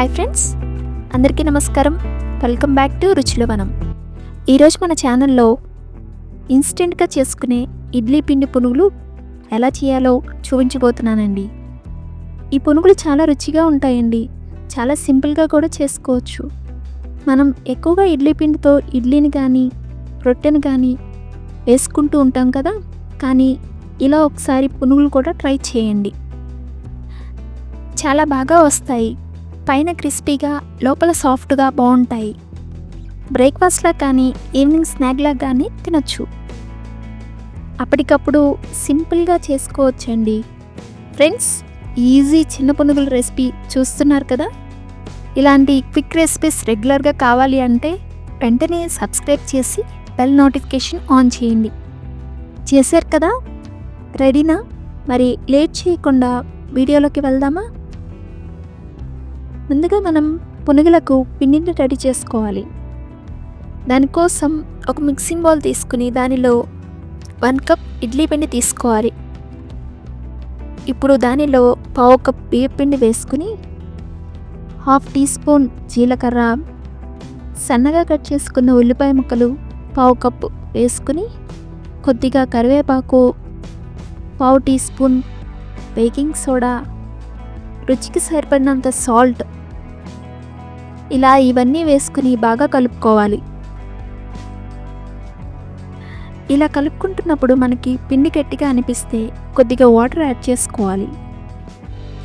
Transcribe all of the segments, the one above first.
Hi friends, అందరికీ నమస్కారం. Welcome back to రుచుల వనం. ఈరోజు మన ఛానల్లో ఇన్స్టెంట్గా చేసుకునే ఇడ్లీ పిండి పునుగులు ఎలా చేయాలో చూపించబోతున్నానండి. ఈ పునుగులు చాలా రుచిగా ఉంటాయండి. చాలా సింపుల్గా కూడా చేసుకోవచ్చు. మనం ఎక్కువగా ఇడ్లీ పిండితో ఇడ్లీని కానీ రొట్టెను కానీ వేసుకుంటూ ఉంటాం కదా, కానీ ఇలా ఒకసారి పునుగులు కూడా ట్రై చేయండి. చాలా బాగా వస్తాయి. పైన క్రిస్పీగా లోపల సాఫ్ట్గా బాగుంటాయి. బ్రేక్ఫాస్ట్లా కానీ ఈవినింగ్ స్నాక్లా కానీ తినచ్చు. అప్పటికప్పుడు సింపుల్గా చేసుకోవచ్చండి. ఫ్రెండ్స్, ఈజీ చిన్న పునుగుల రెసిపీ చూస్తున్నారు కదా. ఇలాంటి క్విక్ రెసిపీస్ రెగ్యులర్గా కావాలి అంటే వెంటనే సబ్స్క్రైబ్ చేసి బెల్ నోటిఫికేషన్ ఆన్ చేయండి. చేశారు కదా, రెడీనా? మరి లేట్ చేయకుండా వీడియోలోకి వెళ్దామా? ముందుగా మనం పునుగులకు పిండిని రెడీ చేసుకోవాలి. దానికోసం ఒక మిక్సింగ్ బౌల్ తీసుకుని దానిలో 1 కప్ ఇడ్లీ పిండి తీసుకోవాలి. ఇప్పుడు దానిలో 1/2 కప్ బియ్యం పిండి వేసుకుని 1/2 టీ స్పూన్ జీలకర్ర, సన్నగా కట్ చేసుకున్న ఉల్లిపాయ ముక్కలు 1/2 కప్పు వేసుకుని కొద్దిగా కరివేపాకు, 1/2 టీ స్పూన్ బేకింగ్ సోడా, రుచికి సరిపడినంత సాల్ట్, ఇలా ఇవన్నీ వేసుకుని బాగా కలుపుకోవాలి. ఇలా కలుపుకుంటున్నప్పుడు మనకి పిండి గట్టిగా అనిపిస్తే కొద్దిగా వాటర్ యాడ్ చేసుకోవాలి.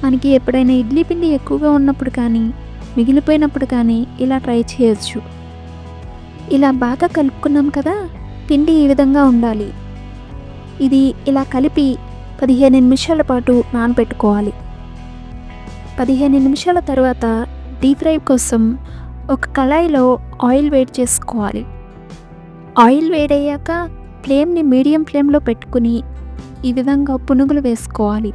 మనకి ఎప్పుడైనా ఇడ్లీ పిండి ఎక్కువగా ఉన్నప్పుడు కానీ మిగిలిపోయినప్పుడు కానీ ఇలా ట్రై చేయొచ్చు. ఇలా బాగా కలుపుకున్నాం కదా, పిండి ఈ విధంగా ఉండాలి. ఇది ఇలా కలిపి 15 నిమిషాల పాటు నానబెట్టుకోవాలి. 15 నిమిషాల తర్వాత డీప్ ఫ్రై కోసం ఒక కళాయిలో ఆయిల్ వేడి చేసుకోవాలి. ఆయిల్ వేడయ్యాక ఫ్లేమ్ని మీడియం ఫ్లేమ్లో పెట్టుకుని ఈ విధంగా పునుగులు వేసుకోవాలి.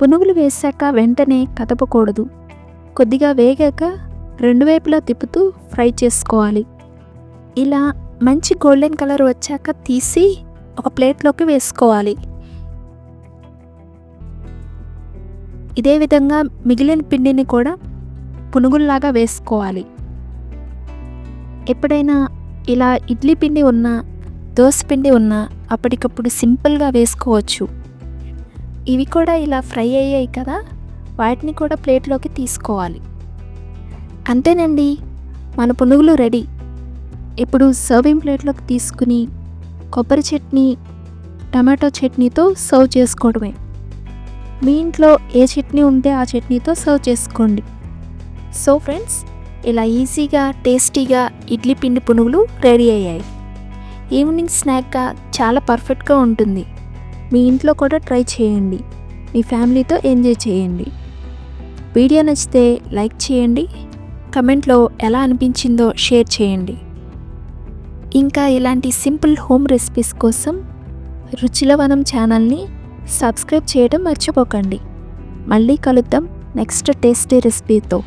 పునుగులు వేసాక వెంటనే కదపకూడదు. కొద్దిగా వేగాక 2 వైపులా తిప్పుతూ ఫ్రై చేసుకోవాలి. ఇలా మంచి గోల్డెన్ కలర్ వచ్చాక తీసి ఒక ప్లేట్లోకి వేసుకోవాలి. ఇదే విధంగా మిగిలిన పిండిని కూడా పునుగుల్లాగా వేసుకోవాలి. ఎప్పుడైనా ఇలా ఇడ్లీ పిండి ఉన్నా దోశ పిండి ఉన్నా అప్పటికప్పుడు సింపుల్గా వేసుకోవచ్చు. ఇవి కూడా ఇలా ఫ్రై అయ్యాయి కదా, వాటిని కూడా ప్లేట్లోకి తీసుకోవాలి. అంతేనండి, మన పునుగులు రెడీ. ఇప్పుడు సర్వింగ్ ప్లేట్లోకి తీసుకుని కొబ్బరి చట్నీ, టమాటో చట్నీతో సర్వ్ చేసుకోవడమే. మీ ఇంట్లో ఏ చట్నీ ఉంటే ఆ చట్నీతో సర్వ్ చేసుకోండి. సో ఫ్రెండ్స్, ఇలా ఈజీగా టేస్టీగా ఇడ్లీ పిండి పునుగులు రెడీ అయ్యాయి. ఈవినింగ్ స్నాక్గా చాలా పర్ఫెక్ట్గా ఉంటుంది. మీ ఇంట్లో కూడా ట్రై చేయండి. మీ ఫ్యామిలీతో ఎంజాయ్ చేయండి. వీడియో నచ్చితే లైక్ చేయండి. కమెంట్లో ఎలా అనిపించిందో షేర్ చేయండి. ఇంకా ఇలాంటి సింపుల్ హోమ్ రెసిపీస్ కోసం రుచుల వనం ఛానల్ని సబ్స్క్రైబ్ చేయడం మర్చిపోకండి. మళ్ళీ కలుద్దాం నెక్స్ట్ టేస్టీ రెసిపీతో.